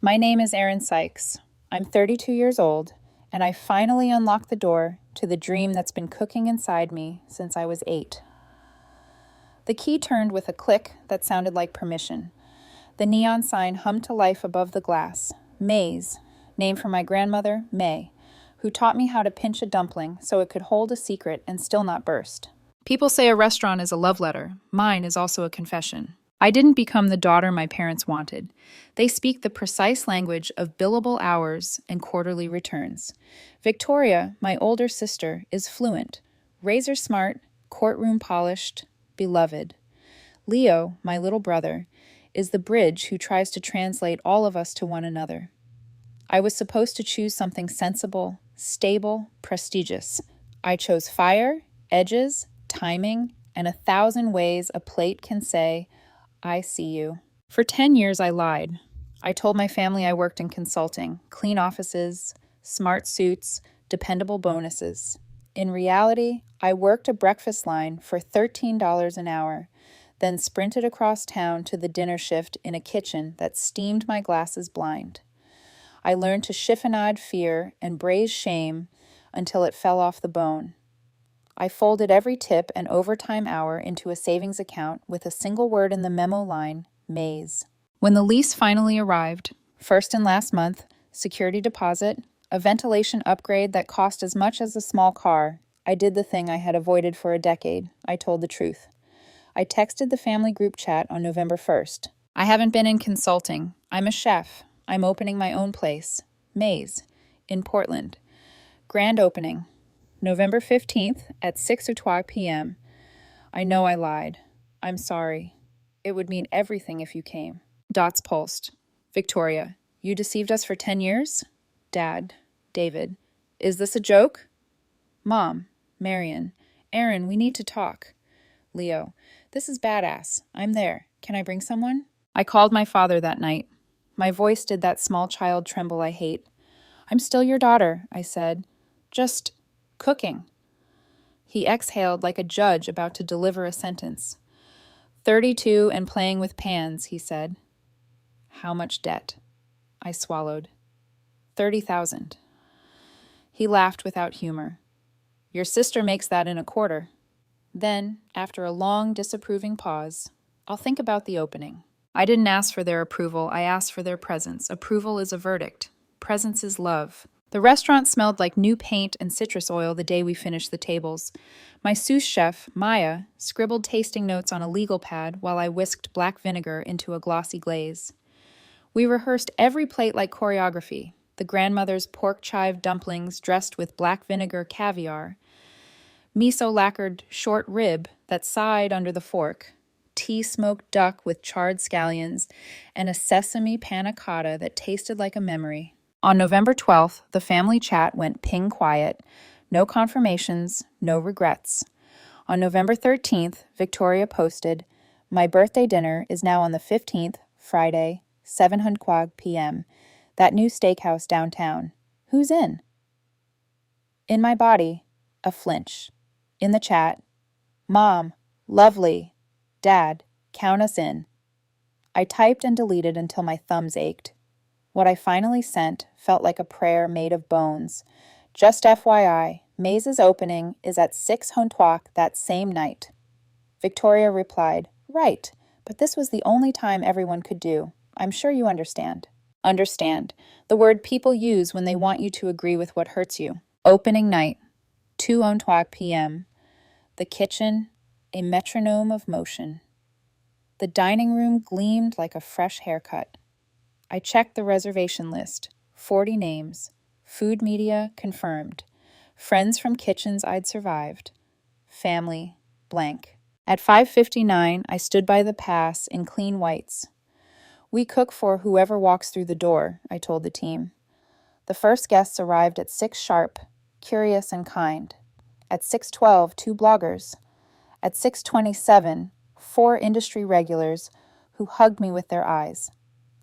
My name is Erin Sykes. I'm 32 years old, and I finally unlocked the door to the dream that's been cooking inside me since I was 8. The key turned with a click that sounded like permission. The neon sign hummed to life above the glass. May's, named for my grandmother, May, who taught me how to pinch a dumpling so it could hold a secret and still not burst. People say a restaurant is a love letter. Mine is also a confession. I didn't become the daughter my parents wanted. They speak the precise language of billable hours and quarterly returns. Victoria, my older sister, is fluent, razor smart, courtroom polished, beloved. Leo, my little brother, is the bridge who tries to translate all of us to one another. I was supposed to choose something sensible, stable, prestigious. I chose fire, edges, timing, and 1,000 ways a plate can say, I see you. For 10 years, I lied. I told my family I worked in consulting, clean offices, smart suits, dependable bonuses. In reality, I worked a breakfast line for $13 an hour, then sprinted across town to the dinner shift in a kitchen that steamed my glasses blind. I learned to chiffonade fear and braise shame until it fell off the bone. I folded every tip and overtime hour into a savings account with a single word in the memo line, Maze. When the lease finally arrived, first and last month, security deposit, a ventilation upgrade that cost as much as a small car, I did the thing I had avoided for a decade. I told the truth. I texted the family group chat on November 1st. I haven't been in consulting. I'm a chef. I'm opening my own place, Maze, in Portland. Grand opening. November 15th at 6:00 p.m. I know I lied. I'm sorry. It would mean everything if you came. Dots pulsed. Victoria, you deceived us for 10 years? Dad, David, is this a joke? Mom, Marion, Erin, we need to talk. Leo, this is badass. I'm there. Can I bring someone? I called my father that night. My voice did that small child tremble I hate. I'm still your daughter, I said. Just cooking. He exhaled like a judge about to deliver a sentence. 32 and playing with pans, he said. How much debt? I swallowed. 30,000. He laughed without humor. Your sister makes that in a quarter. Then, after a long, disapproving pause, I'll think about the opening. I didn't ask for their approval, I asked for their presence. Approval is a verdict. Presence is love. The restaurant smelled like new paint and citrus oil the day we finished the tables. My sous chef, Maya, scribbled tasting notes on a legal pad while I whisked black vinegar into a glossy glaze. We rehearsed every plate like choreography. The grandmother's pork chive dumplings dressed with black vinegar caviar, miso-lacquered short rib that sighed under the fork, tea-smoked duck with charred scallions, and a sesame panna cotta that tasted like a memory. On November 12th, the family chat went ping quiet. No confirmations, no regrets. On November 13th, Victoria posted, My birthday dinner is now on the 15th, Friday, 7:00 p.m. That new steakhouse downtown. Who's in? In my body, a flinch. In the chat, Mom, lovely. Dad, count us in. I typed and deleted until my thumbs ached. What I finally sent felt like a prayer made of bones. Just FYI, Maze's opening is at 6:00 that same night. Victoria replied, Right, but this was the only time everyone could do. I'm sure you understand. Understand, the word people use when they want you to agree with what hurts you. Opening night, 2:00 p.m. The kitchen, a metronome of motion. The dining room gleamed like a fresh haircut. I checked the reservation list. 40 names. Food media confirmed. Friends from kitchens I'd survived. Family blank. At 5:59, I stood by the pass in clean whites. We cook for whoever walks through the door, I told the team. The first guests arrived at 6 sharp, curious and kind. At 6:12, 2 bloggers. At 6:27, 4 industry regulars who hugged me with their eyes.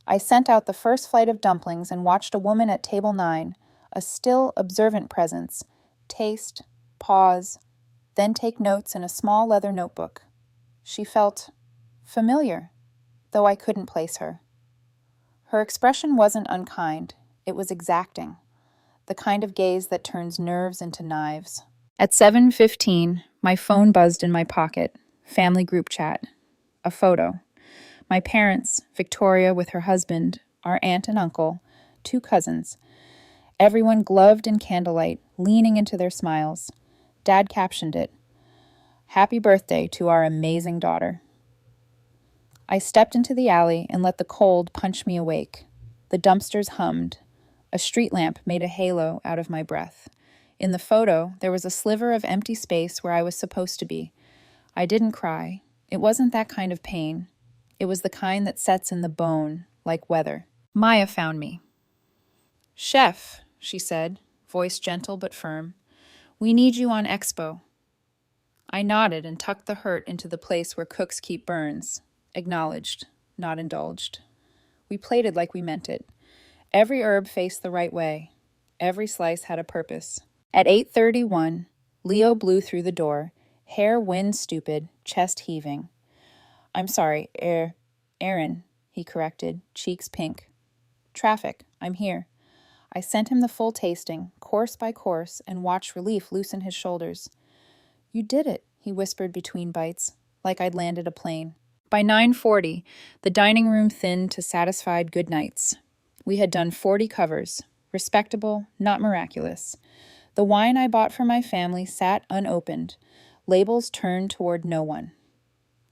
I sent out the first flight of dumplings and watched a woman at table 9, a still, observant presence, taste, pause, then take notes in a small leather notebook. She felt familiar, though I couldn't place her. Her expression wasn't unkind, it was exacting, the kind of gaze that turns nerves into knives. At 7:15, my phone buzzed in my pocket. Family group chat. A photo. My parents, Victoria with her husband, our aunt and uncle, 2 cousins. Everyone gloved in candlelight, leaning into their smiles. Dad captioned it, "Happy birthday to our amazing daughter." I stepped into the alley and let the cold punch me awake. The dumpsters hummed. A street lamp made a halo out of my breath. In the photo, there was a sliver of empty space where I was supposed to be. I didn't cry. It wasn't that kind of pain. It was the kind that sets in the bone, like weather. Maya found me. "Chef," she said, voice gentle but firm, "we need you on Expo." I nodded and tucked the hurt into the place where cooks keep burns. Acknowledged, not indulged. We plated like we meant it. Every herb faced the right way. Every slice had a purpose. At 8:31, Leo blew through the door, hair wind-stupid, chest heaving. "I'm sorry, Aaron," he corrected, cheeks pink. "Traffic, I'm here." I sent him the full tasting, course by course, and watched relief loosen his shoulders. "You did it," he whispered between bites, like I'd landed a plane. By 9:40, the dining room thinned to satisfied good nights. We had done 40 covers, respectable, not miraculous. The wine I bought for my family sat unopened, labels turned toward no one.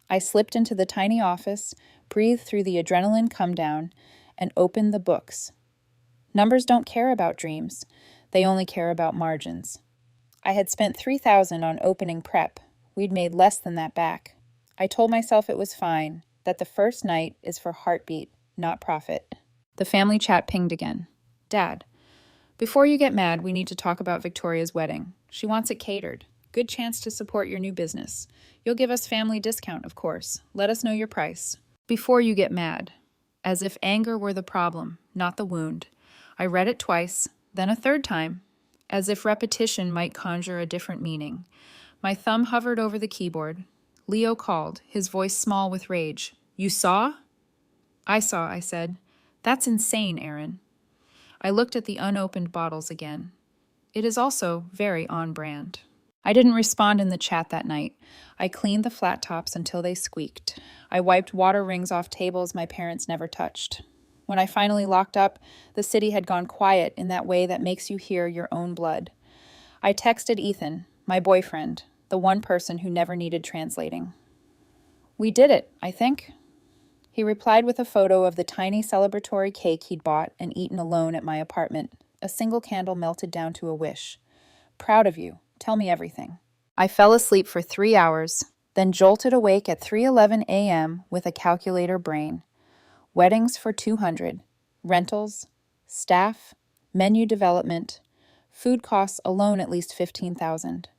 I slipped into the tiny office, breathed through the adrenaline come-down, and opened the books. Numbers don't care about dreams. They only care about margins. I had spent $3,000 on opening prep. We'd made less than that back. I told myself it was fine, that the first night is for heartbeat, not profit. The family chat pinged again. "Dad, before you get mad, we need to talk about Victoria's wedding. She wants it catered. Good chance to support your new business. You'll give us family discount, of course. Let us know your price." Before you get mad. As if anger were the problem, not the wound. I read it twice, then a third time, as if repetition might conjure a different meaning. My thumb hovered over the keyboard. Leo called, his voice small with rage. "You saw?" "I saw," I said. "That's insane, Aaron." I looked at the unopened bottles again. It is also very on brand. I didn't respond in the chat that night. I cleaned the flat tops until they squeaked. I wiped water rings off tables my parents never touched. When I finally locked up, the city had gone quiet in that way that makes you hear your own blood. I texted Ethan, my boyfriend, the one person who never needed translating. "We did it, I think." He replied with a photo of the tiny celebratory cake he'd bought and eaten alone at my apartment, a single candle melted down to a wish. "Proud of you. Tell me everything." I fell asleep for 3 hours, then jolted awake at 3:11 a.m. with a calculator brain. Weddings for 200, rentals, staff, menu development, food costs alone at least 15,000.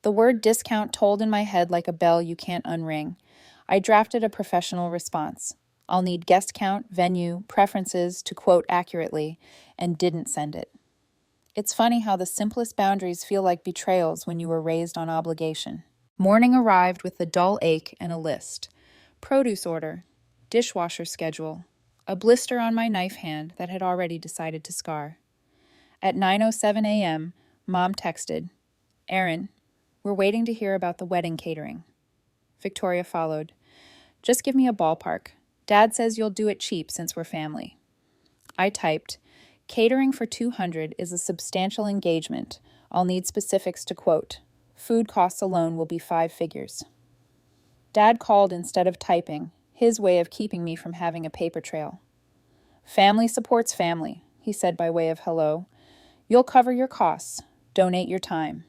The word discount tolled in my head like a bell you can't unring. I drafted a professional response. I'll need guest count, venue, preferences to quote accurately, and didn't send it. It's funny how the simplest boundaries feel like betrayals when you were raised on obligation. Morning arrived with the dull ache and a list. Produce order, dishwasher schedule, a blister on my knife hand that had already decided to scar. At 9:07 a.m., Mom texted, "Aaron, we're waiting to hear about the wedding catering." Victoria followed, "Just give me a ballpark. Dad says you'll do it cheap since we're family." I typed, "Catering for 200 is a substantial engagement. I'll need specifics to quote. Food costs alone will be 5 figures." Dad called instead of typing, his way of keeping me from having a paper trail. "Family supports family," he said by way of hello. "You'll cover your costs. Donate your time."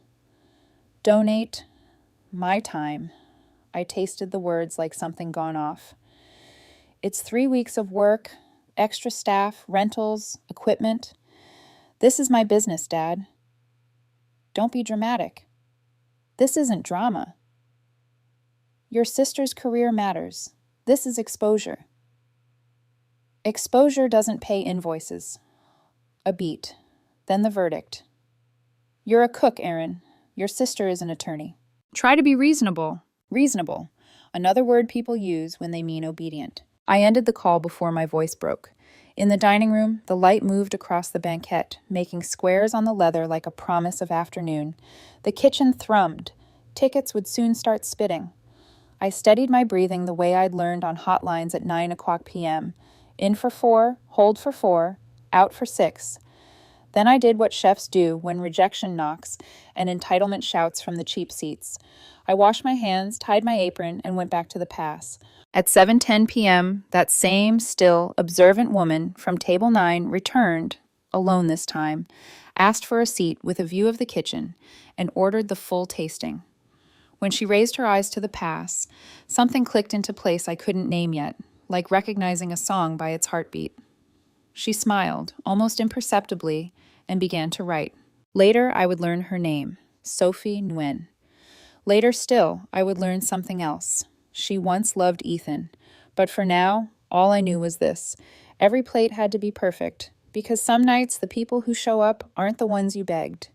Donate my time. I tasted the words like something gone off. It's 3 weeks of work, extra staff, rentals, equipment. This is my business, Dad. Don't be dramatic. This isn't drama. Your sister's career matters. This is exposure. Exposure doesn't pay invoices. A beat. Then the verdict. You're a cook, Aaron. Your sister is an attorney. Try to be reasonable. Reasonable. Another word people use when they mean obedient. I ended the call before my voice broke. In the dining room, the light moved across the banquette, making squares on the leather like a promise of afternoon. The kitchen thrummed. Tickets would soon start spitting. I steadied my breathing the way I'd learned on hotlines at 9 p.m. In for 4, hold for 4, out for 6. Then I did what chefs do when rejection knocks and entitlement shouts from the cheap seats. I washed my hands, tied my apron, and went back to the pass. At 7:10 p.m., that same still, observant woman from table 9 returned, alone this time, asked for a seat with a view of the kitchen, and ordered the full tasting. When she raised her eyes to the pass, something clicked into place I couldn't name yet, like recognizing a song by its heartbeat. She smiled, almost imperceptibly, and began to write. Later, I would learn her name, Sophie Nguyen. Later still, I would learn something else. She once loved Ethan, but for now, all I knew was this. Every plate had to be perfect, because some nights the people who show up aren't the ones you begged.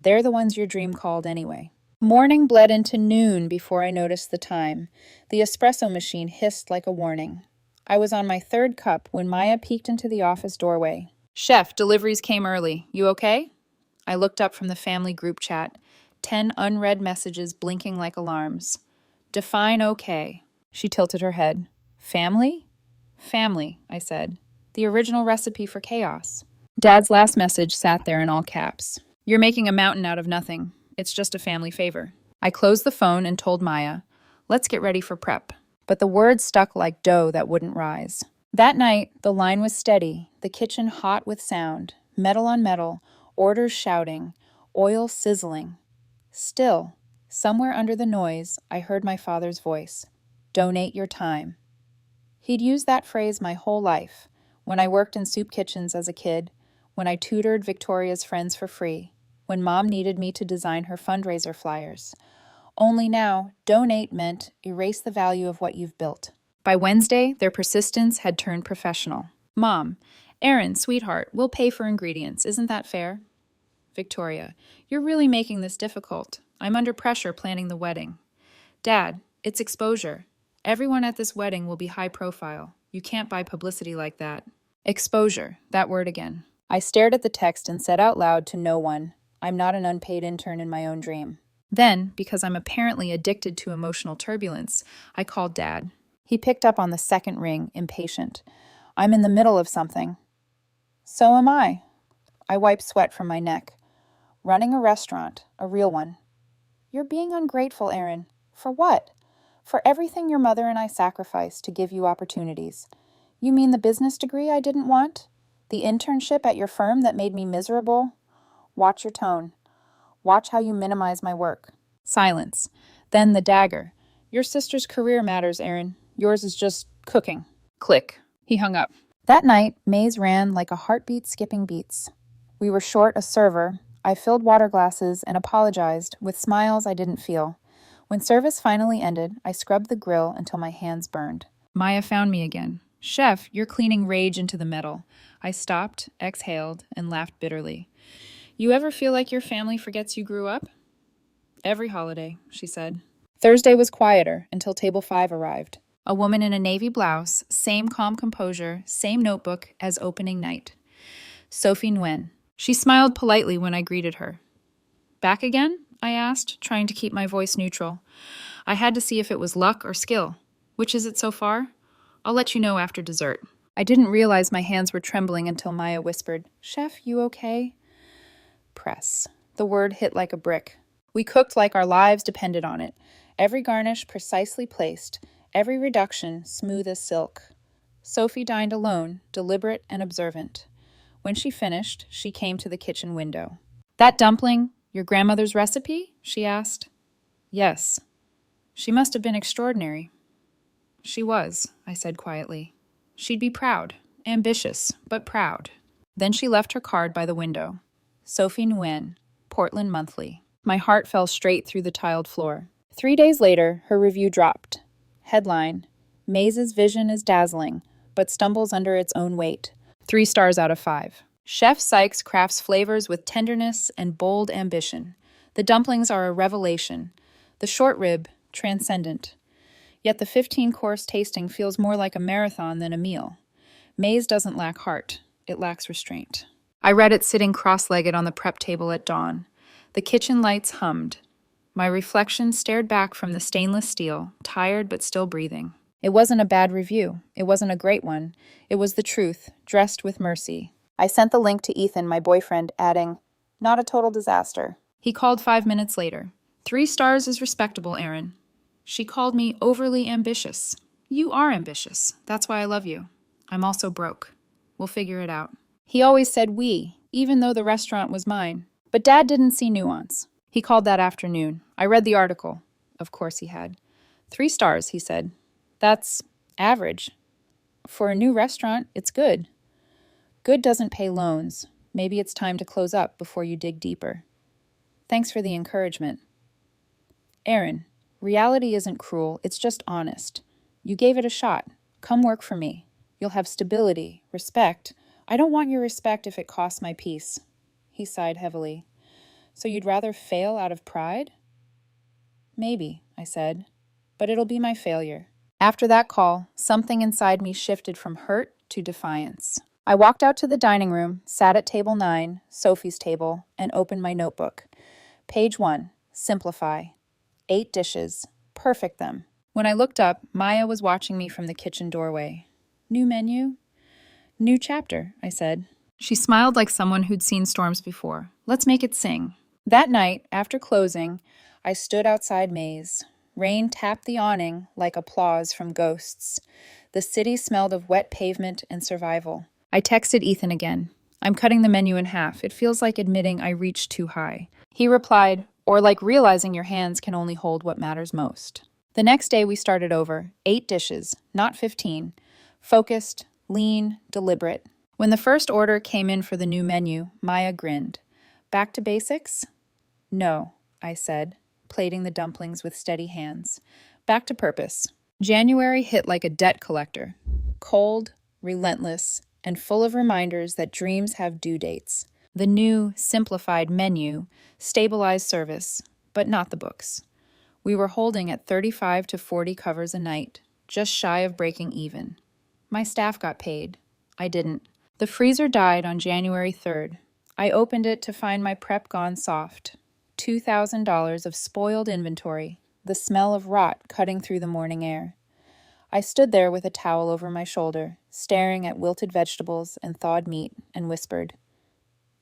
They're the ones your dream called anyway. Morning bled into noon before I noticed the time. The espresso machine hissed like a warning. I was on my 3rd cup when Maya peeked into the office doorway. "Chef, deliveries came early. You okay?" I looked up from the family group chat, 10 unread messages blinking like alarms. "Define okay." She tilted her head. "Family?" "Family," I said. "The original recipe for chaos." Dad's last message sat there in all caps. "You're making a mountain out of nothing. It's just a family favor." I closed the phone and told Maya, "Let's get ready for prep." But the words stuck like dough that wouldn't rise. That night, the line was steady, the kitchen hot with sound, metal on metal, orders shouting, oil sizzling. Still, somewhere under the noise, I heard my father's voice. "Donate your time." He'd used that phrase my whole life, when I worked in soup kitchens as a kid, when I tutored Victoria's friends for free, when Mom needed me to design her fundraiser flyers. Only now, donate meant erase the value of what you've built. By Wednesday, their persistence had turned professional. "Mom, Aaron, sweetheart, we'll pay for ingredients. Isn't that fair?" Victoria, "You're really making this difficult. I'm under pressure planning the wedding." "Dad, it's exposure. Everyone at this wedding will be high profile. You can't buy publicity like that." Exposure, that word again. I stared at the text and said out loud to no one, "I'm not an unpaid intern in my own dream." Then, because I'm apparently addicted to emotional turbulence, I called Dad. He picked up on the 2nd ring, impatient. "I'm in the middle of something." "So am I." I wiped sweat from my neck. "Running a restaurant, a real one." "You're being ungrateful, Aaron." "For what?" "For everything your mother and I sacrificed to give you opportunities." "You mean the business degree I didn't want? The internship at your firm that made me miserable?" "Watch your tone. Watch how you minimize my work." Silence. Then the dagger. "Your sister's career matters, Aaron. Yours is just cooking." Click. He hung up. That night, Maze ran like a heartbeat skipping beats. We were short a server. I filled water glasses and apologized with smiles I didn't feel. When service finally ended, I scrubbed the grill until my hands burned. Maya found me again. "Chef, you're cleaning rage into the metal." I stopped, exhaled, and laughed bitterly. "You ever feel like your family forgets you grew up?" "Every holiday," she said. Thursday was quieter until table 5 arrived. A woman in a navy blouse, same calm composure, same notebook as opening night. Sophie Nguyen. She smiled politely when I greeted her. "Back again?" I asked, trying to keep my voice neutral. I had to see if it was luck or skill. "Which is it so far?" "I'll let you know after dessert." I didn't realize my hands were trembling until Maya whispered, "Chef, you okay?" Press. The word hit like a brick. We cooked like our lives depended on it. Every garnish precisely placed, every reduction smooth as silk. Sophie dined alone, deliberate and observant. When she finished, she came to the kitchen window. "That dumpling, your grandmother's recipe?" she asked. "Yes." "She must have been extraordinary." "She was," I said quietly. "She'd be proud, ambitious, but proud." Then she left her card by the window. Sophie Nguyen, Portland Monthly. My heart fell straight through the tiled floor. 3 days later, her review dropped. Headline: Maze's vision is dazzling, but stumbles under its own weight. 3 stars out of 5. Chef Sykes crafts flavors with tenderness and bold ambition. The dumplings are a revelation. The short rib, transcendent. Yet the 15-course tasting feels more like a marathon than a meal. Maze doesn't lack heart, it lacks restraint. I read it sitting cross-legged on the prep table at dawn. The kitchen lights hummed. My reflection stared back from the stainless steel, tired but still breathing. It wasn't a bad review. It wasn't a great one. It was the truth, dressed with mercy. I sent the link to Ethan, my boyfriend, adding, "Not a total disaster." He called 5 minutes later. 3 stars is respectable, Erin. She called me overly ambitious. You are ambitious. That's why I love you. I'm also broke. We'll figure it out. He always said we, even though the restaurant was mine. But Dad didn't see nuance. He called that afternoon. I read the article. Of course he had. 3 stars, he said. That's average. For a new restaurant, it's good. Good doesn't pay loans. Maybe it's time to close up before you dig deeper. Thanks for the encouragement. Erin, reality isn't cruel, it's just honest. You gave it a shot. Come work for me. You'll have stability, respect. I don't want your respect if it costs my peace. He sighed heavily. So you'd rather fail out of pride? Maybe, I said, but it'll be my failure. After that call, something inside me shifted from hurt to defiance. I walked out to the dining room, sat at table 9, Sophie's table, and opened my notebook. Page 1, simplify. 8 dishes. Perfect them. When I looked up, Maya was watching me from the kitchen doorway. New menu? New chapter, I said. She smiled like someone who'd seen storms before. Let's make it sing. That night, after closing, I stood outside Maze. Rain tapped the awning like applause from ghosts. The city smelled of wet pavement and survival. I texted Ethan again. I'm cutting the menu in half. It feels like admitting I reached too high. He replied, or like realizing your hands can only hold what matters most. The next day we started over. 8 dishes, not 15. Focused, lean, deliberate. When the first order came in for the new menu, Maya grinned. Back to basics? No, I said, plating the dumplings with steady hands. Back to purpose. January hit like a debt collector. Cold, relentless, and full of reminders that dreams have due dates. The new, simplified menu stabilized service, but not the books. We were holding at 35 to 40 covers a night, just shy of breaking even. My staff got paid. I didn't. The freezer died on January 3rd. I opened it to find my prep gone soft. $2,000 of spoiled inventory, the smell of rot cutting through the morning air. I stood there with a towel over my shoulder, staring at wilted vegetables and thawed meat, and whispered,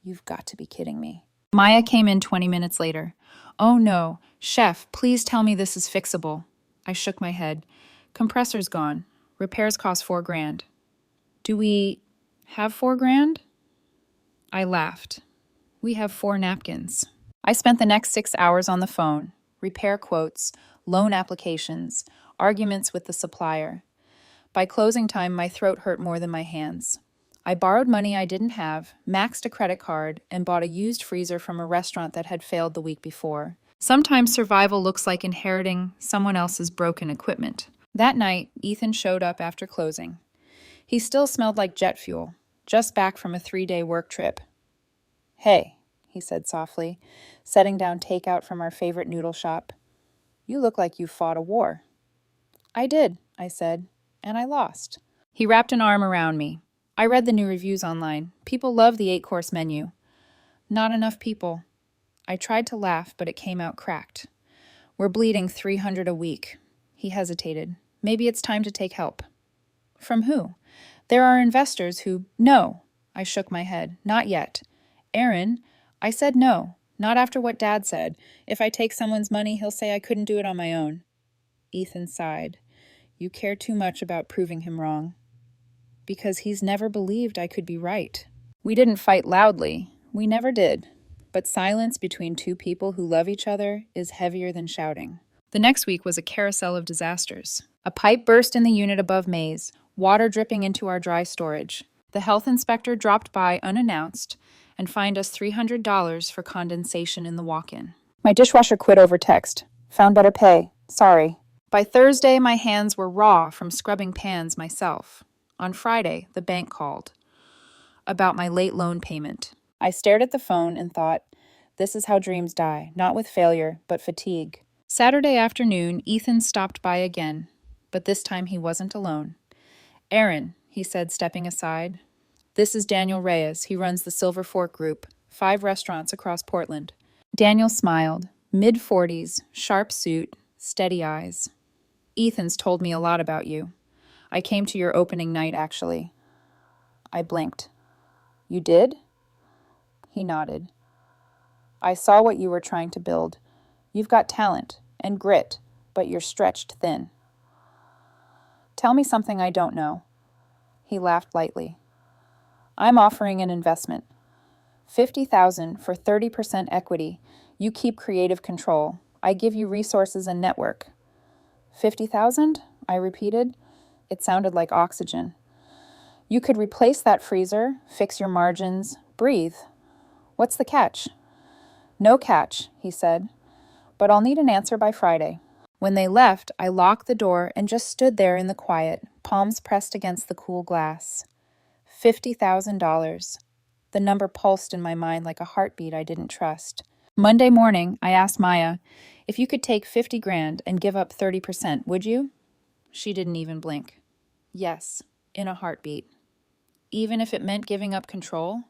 "You've got to be kidding me." Maya came in 20 minutes later. "Oh no, chef, please tell me this is fixable." I shook my head. "Compressor's gone. Repairs cost $4,000. Do we have $4,000? I laughed. We have 4 napkins. I spent the next 6 hours on the phone. Repair quotes, loan applications, arguments with the supplier. By closing time, my throat hurt more than my hands. I borrowed money I didn't have, maxed a credit card, and bought a used freezer from a restaurant that had failed the week before. Sometimes survival looks like inheriting someone else's broken equipment. That night, Ethan showed up after closing. He still smelled like jet fuel, just back from a 3-day work trip. "Hey," he said softly, setting down takeout from our favorite noodle shop. "You look like you fought a war." "I did," I said, "and I lost." He wrapped an arm around me. I read the new reviews online. People love the 8-course menu. Not enough people. I tried to laugh, but it came out cracked. We're bleeding $300 a week. He hesitated. Maybe it's time to take help. From who? There are investors who... No, I shook my head. Not yet. Erin, I said no. Not after what Dad said. If I take someone's money, he'll say I couldn't do it on my own. Ethan sighed. You care too much about proving him wrong. Because he's never believed I could be right. We didn't fight loudly. We never did. But silence between 2 people who love each other is heavier than shouting. The next week was a carousel of disasters. A pipe burst in the unit above Maze, water dripping into our dry storage. The health inspector dropped by unannounced and fined us $300 for condensation in the walk-in. My dishwasher quit over text. Found better pay. Sorry. By Thursday, my hands were raw from scrubbing pans myself. On Friday, the bank called about my late loan payment. I stared at the phone and thought, this is how dreams die, not with failure, but fatigue. Saturday afternoon, Ethan stopped by again. But this time he wasn't alone. "Aaron," he said, stepping aside. "This is Daniel Reyes. He runs the Silver Fork Group, 5 restaurants across Portland." Daniel smiled, mid-40s, sharp suit, steady eyes. "Ethan's told me a lot about you. I came to your opening night, actually." I blinked. "You did?" He nodded. "I saw what you were trying to build. You've got talent and grit, but you're stretched thin." "Tell me something I don't know." He laughed lightly. "I'm offering an investment. $50,000 for 30% equity. You keep creative control. I give you resources and network." "50,000?" I repeated. It sounded like oxygen. "You could replace that freezer, fix your margins, breathe. What's the catch?" "No catch," he said, "but I'll need an answer by Friday." When they left, I locked the door and just stood there in the quiet, palms pressed against the cool glass. $50,000. The number pulsed in my mind like a heartbeat I didn't trust. Monday morning, I asked Maya, "If you could take 50 grand and give up 30%, would you?" She didn't even blink. "Yes, in a heartbeat." Even if it meant giving up control?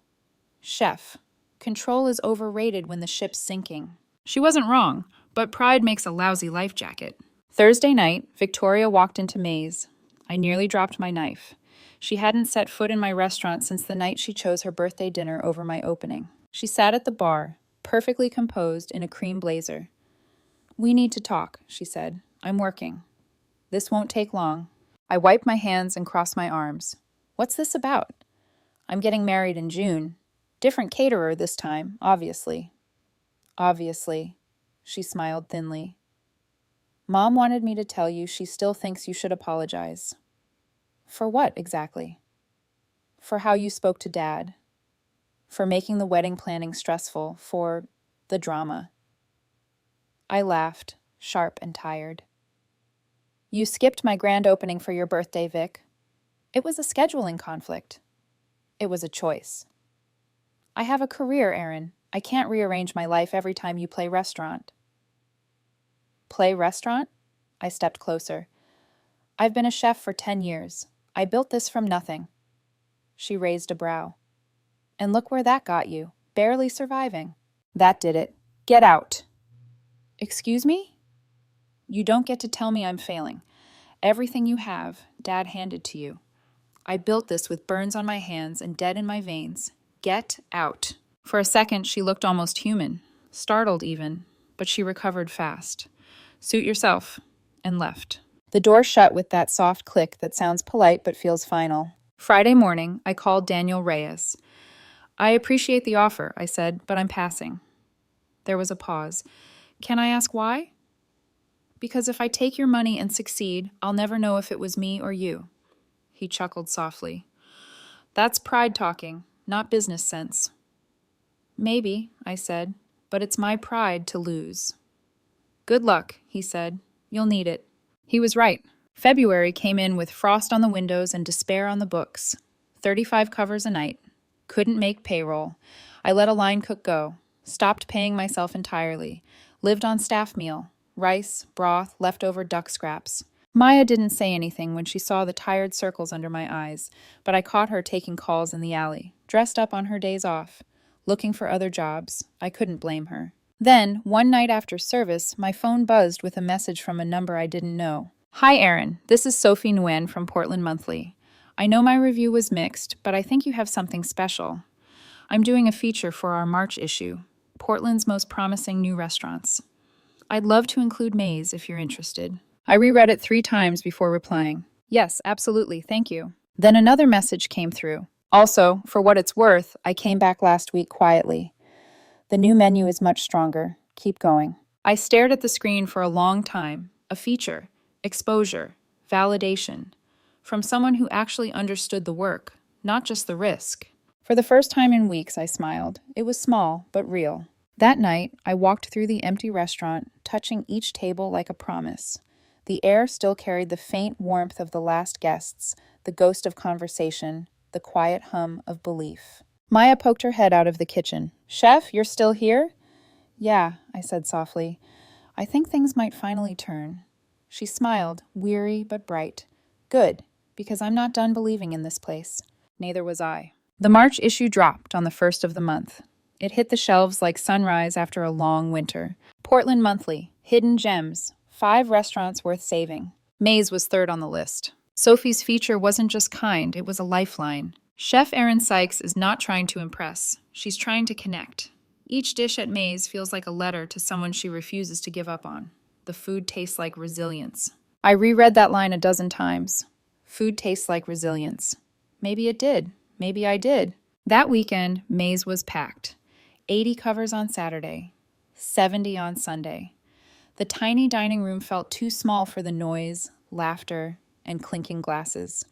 Chef, control is overrated when the ship's sinking. She wasn't wrong, but pride makes a lousy life jacket. Thursday night, Victoria walked into Maze. I nearly dropped my knife. She hadn't set foot in my restaurant since the night she chose her birthday dinner over my opening. She sat at the bar, perfectly composed in a cream blazer. "We need to talk," she said. "I'm working. This won't take long." I wiped my hands and crossed my arms. "What's this about?" "I'm getting married in June. Different caterer this time, obviously." "Obviously." She smiled thinly. "Mom wanted me to tell you she still thinks you should apologize." "For what, exactly?" "For how you spoke to Dad. For making the wedding planning stressful. For the drama." I laughed, sharp and tired. "You skipped my grand opening for your birthday, Vic." "It was a scheduling conflict." "It was a choice." "I have a career, Aaron. I can't rearrange my life every time you play restaurant." "Play restaurant?" I stepped closer. "I've been a chef for 10 years. I built this from nothing." She raised a brow. "And look where that got you, barely surviving." "That did it. Get out." "Excuse me?" "You don't get to tell me I'm failing. Everything you have, Dad handed to you. I built this with burns on my hands and dead in my veins. Get out." For a second, she looked almost human, startled even, but she recovered fast. "Suit yourself," and left. The door shut with that soft click that sounds polite but feels final. Friday morning, I called Daniel Reyes. "I appreciate the offer," I said, "but I'm passing." There was a pause. "Can I ask why?" "Because if I take your money and succeed, I'll never know if it was me or you." He chuckled softly. "That's pride talking, not business sense." "Maybe," I said, "but it's my pride to lose." "Good luck," he said. "You'll need it." He was right. February came in with frost on the windows and despair on the books. 35 covers a night. Couldn't make payroll. I let a line cook go. Stopped paying myself entirely. Lived on staff meal. Rice, broth, leftover duck scraps. Maya didn't say anything when she saw the tired circles under my eyes, but I caught her taking calls in the alley, dressed up on her days off, looking for other jobs. I couldn't blame her. Then, one night after service, my phone buzzed with a message from a number I didn't know. "Hi, Aaron. This is Sophie Nguyen from Portland Monthly. I know my review was mixed, but I think you have something special. I'm doing a feature for our March issue, Portland's most promising new restaurants. I'd love to include Maze if you're interested." I reread it 3 times before replying. "Yes, absolutely, thank you." Then another message came through. "Also, for what it's worth, I came back last week quietly. The new menu is much stronger. Keep going." I stared at the screen for a long time. A feature, exposure, validation. From someone who actually understood the work, not just the risk. For the first time in weeks, I smiled. It was small, but real. That night, I walked through the empty restaurant, touching each table like a promise. The air still carried the faint warmth of the last guests, the ghost of conversation, the quiet hum of belief. Maya poked her head out of the kitchen. "Chef, you're still here?" "Yeah," I said softly. "I think things might finally turn." She smiled, weary but bright. Good, because I'm not done believing in this place. Neither was I. The March issue dropped on the first of the month. It hit the shelves like sunrise after a long winter. Portland Monthly, Hidden Gems, 5 restaurants worth saving. May's was third on the list. Sophie's feature wasn't just kind, it was a lifeline. Chef Erin Sykes is not trying to impress. She's trying to connect. Each dish at May's feels like a letter to someone she refuses to give up on. The food tastes like resilience. I reread that line a dozen times. Food tastes like resilience. Maybe it did. Maybe I did. That weekend, May's was packed. 80 covers on Saturday, 70 on Sunday. The tiny dining room felt too small for the noise, laughter, and clinking glasses.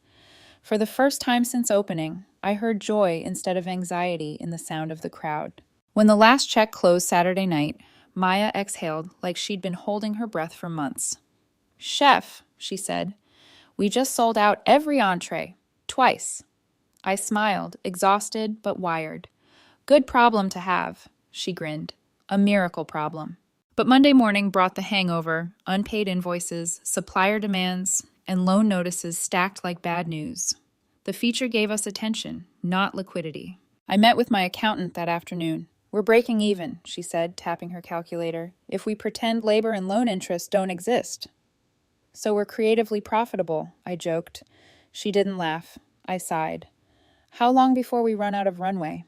For the first time since opening, I heard joy instead of anxiety in the sound of the crowd. When the last check closed Saturday night, Maya exhaled like she'd been holding her breath for months. "Chef," she said, "we just sold out every entree, twice." I smiled, exhausted but wired. "Good problem to have," she grinned. "A miracle problem." But Monday morning brought the hangover, unpaid invoices, supplier demands, and loan notices stacked like bad news. The feature gave us attention, not liquidity. I met with my accountant that afternoon. "We're breaking even," she said, tapping her calculator, "if we pretend labor and loan interest don't exist." "So we're creatively profitable," I joked. She didn't laugh. I sighed. "How long before we run out of runway?"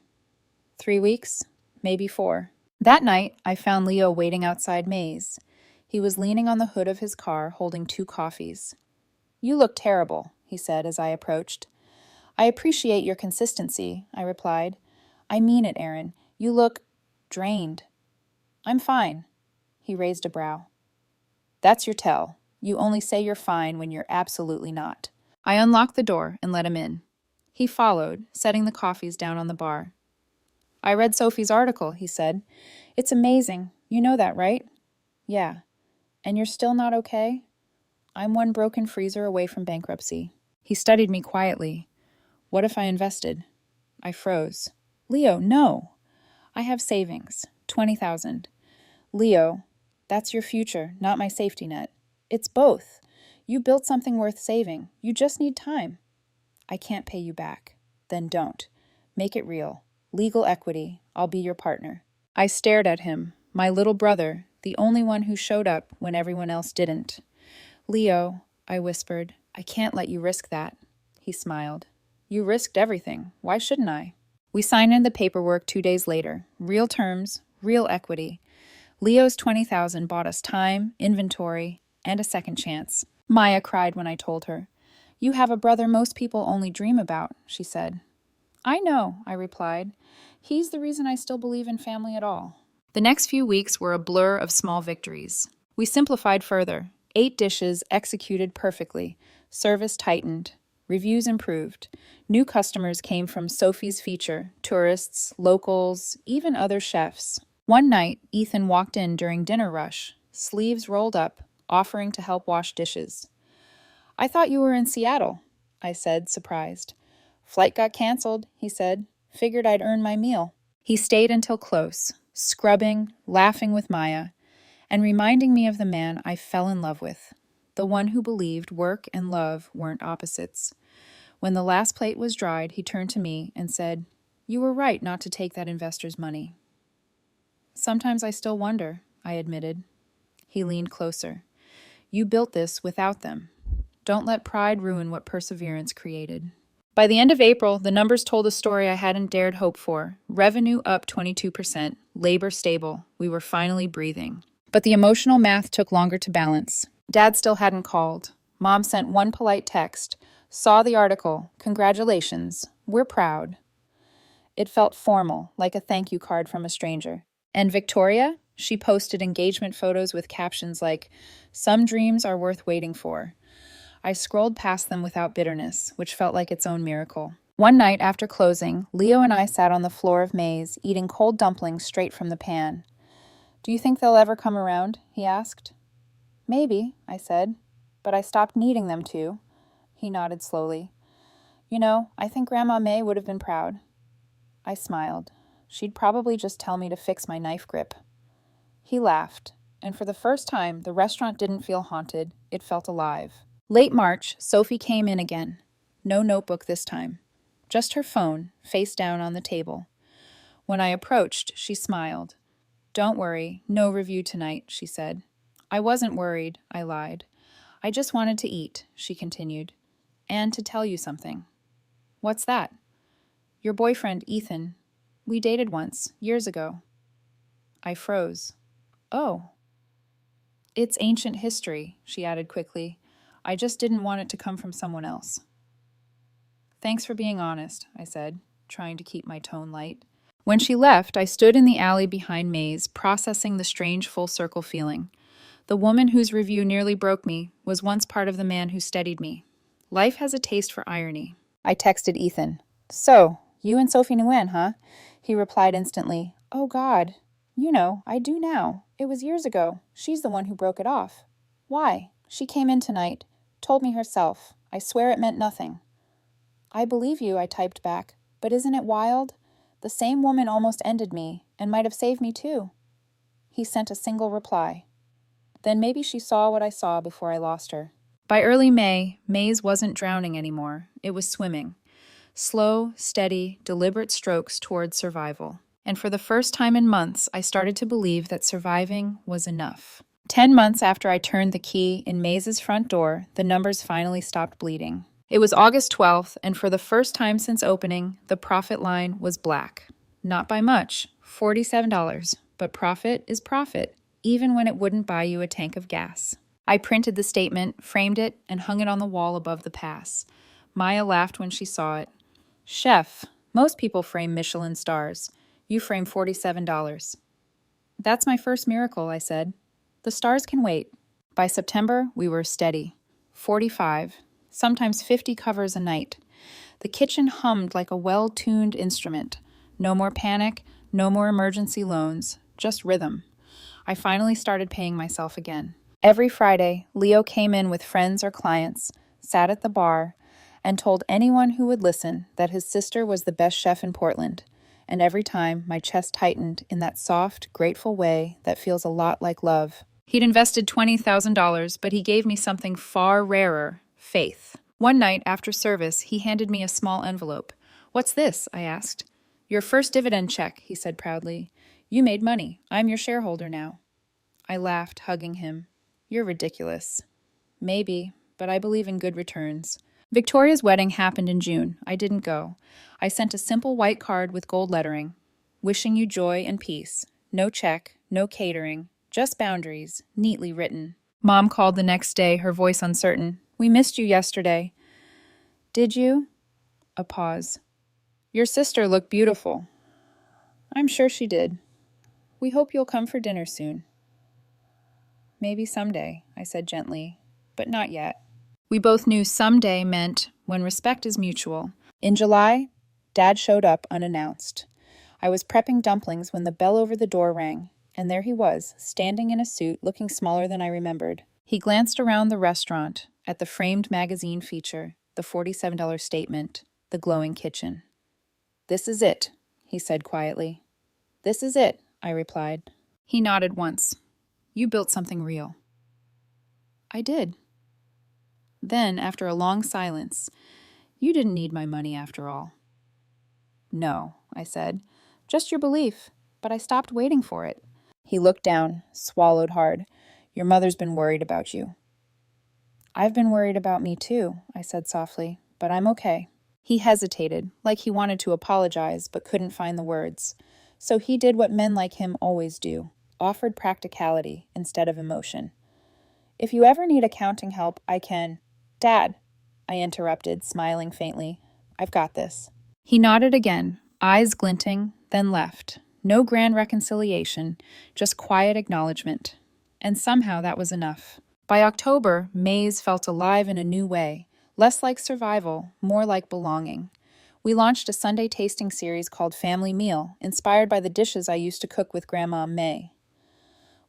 3 weeks, maybe 4. That night, I found Leo waiting outside May's. He was leaning on the hood of his car, holding 2 coffees. "You look terrible," he said as I approached. "I appreciate your consistency," I replied. "I mean it, Erin. You look drained." "I'm fine." He raised a brow. "That's your tell. You only say you're fine when you're absolutely not." I unlocked the door and let him in. He followed, setting the coffees down on the bar. "I read Sophie's article," he said. "It's amazing. You know that, right?" "Yeah. And you're still not okay?" "I'm one broken freezer away from bankruptcy." He studied me quietly. "What if I invested?" I froze. "Leo, no. I have savings. 20,000. "Leo, that's your future, not my safety net." "It's both. You built something worth saving. You just need time." "I can't pay you back." "Then don't. Make it real. Legal equity. I'll be your partner." I stared at him, my little brother, the only one who showed up when everyone else didn't. "Leo," I whispered, "I can't let you risk that." He smiled. "You risked everything. Why shouldn't I?" We signed in the paperwork 2 days later. Real terms, real equity. Leo's 20,000 bought us time, inventory, and a second chance. Maya cried when I told her. "You have a brother most people only dream about," she said. "I know," I replied. "He's the reason I still believe in family at all." The next few weeks were a blur of small victories. We simplified further. 8 dishes executed perfectly. Service tightened. Reviews improved. New customers came from Sophie's feature, tourists, locals, even other chefs. One night, Ethan walked in during dinner rush, sleeves rolled up, offering to help wash dishes. "I thought you were in Seattle," I said, surprised. "Flight got canceled," he said. "Figured I'd earn my meal." He stayed until close, scrubbing, laughing with Maya, and reminding me of the man I fell in love with, the one who believed work and love weren't opposites. When the last plate was dried, he turned to me and said, "You were right not to take that investor's money." "Sometimes I still wonder," I admitted. He leaned closer. "You built this without them. Don't let pride ruin what perseverance created." By the end of April, the numbers told a story I hadn't dared hope for. Revenue up 22%, labor stable. We were finally breathing. But the emotional math took longer to balance. Dad still hadn't called. Mom sent one polite text. "Saw the article. Congratulations. We're proud." It felt formal, like a thank you card from a stranger. And Victoria? She posted engagement photos with captions like, "Some dreams are worth waiting for." I scrolled past them without bitterness, which felt like its own miracle. One night after closing, Leo and I sat on the floor of May's, eating cold dumplings straight from the pan. "Do you think they'll ever come around?" he asked. "Maybe," I said, "but I stopped needing them to." He nodded slowly. "You know, I think Grandma May would have been proud." I smiled. She'd probably just tell me to fix my knife grip. He laughed. and for the first time, the restaurant didn't feel haunted, it felt alive. Late March, Sophie came in again. No notebook this time. Just her phone, face down on the table. When I approached, she smiled. "Don't worry, no review tonight," she said. "I wasn't worried," I lied. "I just wanted to eat," she continued. "And to tell you something." "What's that?" "Your boyfriend, Ethan. We dated once, years ago." I froze. "Oh." "It's ancient history," she added quickly. "I just didn't want it to come from someone else." "Thanks for being honest," I said, trying to keep my tone light. When she left, I stood in the alley behind Maze, processing the strange full-circle feeling. The woman whose review nearly broke me was once part of the man who steadied me. Life has a taste for irony. I texted Ethan. "So, you and Sophie Nguyen, huh?" He replied instantly. "Oh, God. You know, I do now. It was years ago. She's the one who broke it off." "Why?" "She came in tonight. Told me herself. I swear it meant nothing." "I believe you," I typed back. "But isn't it wild? The same woman almost ended me, and might have saved me too." He sent a single reply. Then maybe she saw what I saw before I lost her. By early May, Maze wasn't drowning anymore. It was swimming. Slow, steady, deliberate strokes towards survival. And for the first time in months, I started to believe that surviving was enough. 10 months after I turned the key in Maze's front door, the numbers finally stopped bleeding. It was August 12th, and for the first time since opening, the profit line was black. Not by much, $47, but profit is profit, even when it wouldn't buy you a tank of gas. I printed the statement, framed it, and hung it on the wall above the pass. Maya laughed when she saw it. "Chef, most people frame Michelin stars. You frame $47. "That's my first miracle," I said. "The stars can wait." By September, we were steady. 45. Sometimes 50 covers a night. The kitchen hummed like a well-tuned instrument. No more panic, no more emergency loans, just rhythm. I finally started paying myself again. Every Friday, Leo came in with friends or clients, sat at the bar, and told anyone who would listen that his sister was the best chef in Portland. And every time, my chest tightened in that soft, grateful way that feels a lot like love. He'd invested $20,000, but he gave me something far rarer: faith. One night, after service, he handed me a small envelope. "What's this?" I asked. "Your first dividend check," he said proudly. "You made money. I'm your shareholder now." I laughed, hugging him. "You're ridiculous." "Maybe, but I believe in good returns." Victoria's wedding happened in June. I didn't go. I sent a simple white card with gold lettering. "Wishing you joy and peace." No check, no catering, just boundaries, neatly written. Mom called the next day, her voice uncertain. "We missed you yesterday." "Did you?" A pause. "Your sister looked beautiful." "I'm sure she did. We hope you'll come for dinner soon." "Maybe someday," I said gently, "but not yet." We both knew someday meant when respect is mutual. In July, Dad showed up unannounced. I was prepping dumplings when the bell over the door rang, and there he was, standing in a suit, looking smaller than I remembered. He glanced around the restaurant, at the framed magazine feature, the $47 statement, the glowing kitchen. "This is it," he said quietly. "This is it," I replied. He nodded once. "You built something real." I did. Then, after a long silence, "You didn't need my money after all." "No," I said. "Just your belief. But I stopped waiting for it." He looked down, swallowed hard. "Your mother's been worried about you." "I've been worried about me too," I said softly, "but I'm okay." He hesitated, like he wanted to apologize but couldn't find the words. So he did what men like him always do, offered practicality instead of emotion. "If you ever need accounting help, I can—" "Dad," I interrupted, smiling faintly. "I've got this." He nodded again, eyes glinting, then left. No grand reconciliation, just quiet acknowledgement. And somehow that was enough. By October, Maze felt alive in a new way, less like survival, more like belonging. We launched a Sunday tasting series called Family Meal, inspired by the dishes I used to cook with Grandma May.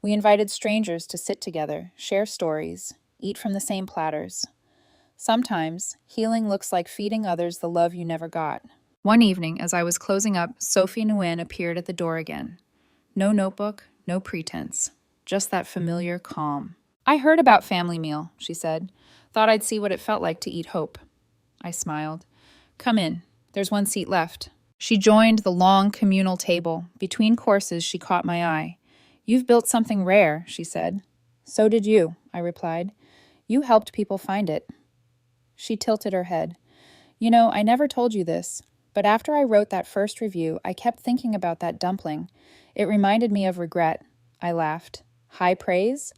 We invited strangers to sit together, share stories, eat from the same platters. Sometimes, healing looks like feeding others the love you never got. One evening, as I was closing up, Sophie Nguyen appeared at the door again. No notebook, no pretense. just that familiar calm. "I heard about family meal," she said. "Thought I'd see what it felt like to eat hope." I smiled. "Come in. There's one seat left." She joined the long communal table. Between courses, she caught my eye. "You've built something rare," she said. "So did you," I replied. "You helped people find it." She tilted her head. "You know, I never told you this, but after I wrote that first review, I kept thinking about that dumpling. It reminded me of regret." I laughed. "High praise?"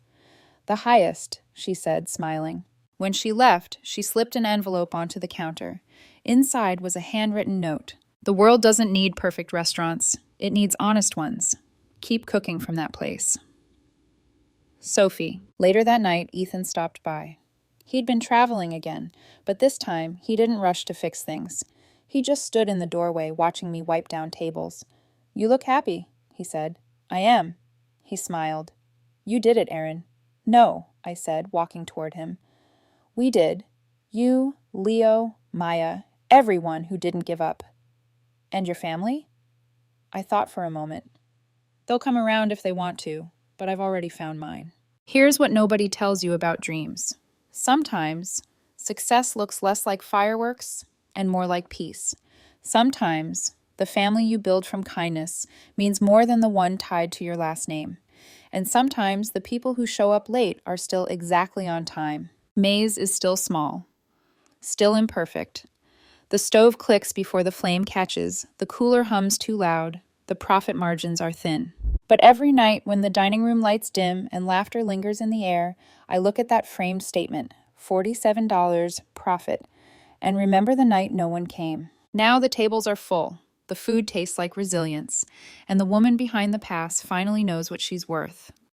"The highest," she said, smiling. When she left, she slipped an envelope onto the counter. Inside was a handwritten note. "The world doesn't need perfect restaurants. It needs honest ones. Keep cooking from that place." Sophie. Later that night, Ethan stopped by. He'd been traveling again, but this time he didn't rush to fix things. He just stood in the doorway watching me wipe down tables. "You look happy," he said. "I am." He smiled. "You did it, Aaron." "No," I said, walking toward him. "We did. You, Leo, Maya, everyone who didn't give up." "And your family?" I thought for a moment. "They'll come around if they want to, but I've already found mine." Here's what nobody tells you about dreams. Sometimes, success looks less like fireworks and more like peace. Sometimes, the family you build from kindness means more than the one tied to your last name. And sometimes, the people who show up late are still exactly on time. Maze is still small, still imperfect. The stove clicks before the flame catches, the cooler hums too loud, the profit margins are thin. But every night when the dining room lights dim and laughter lingers in the air, I look at that framed statement, $47 profit, and remember the night no one came. Now the tables are full, the food tastes like resilience, and the woman behind the pass finally knows what she's worth.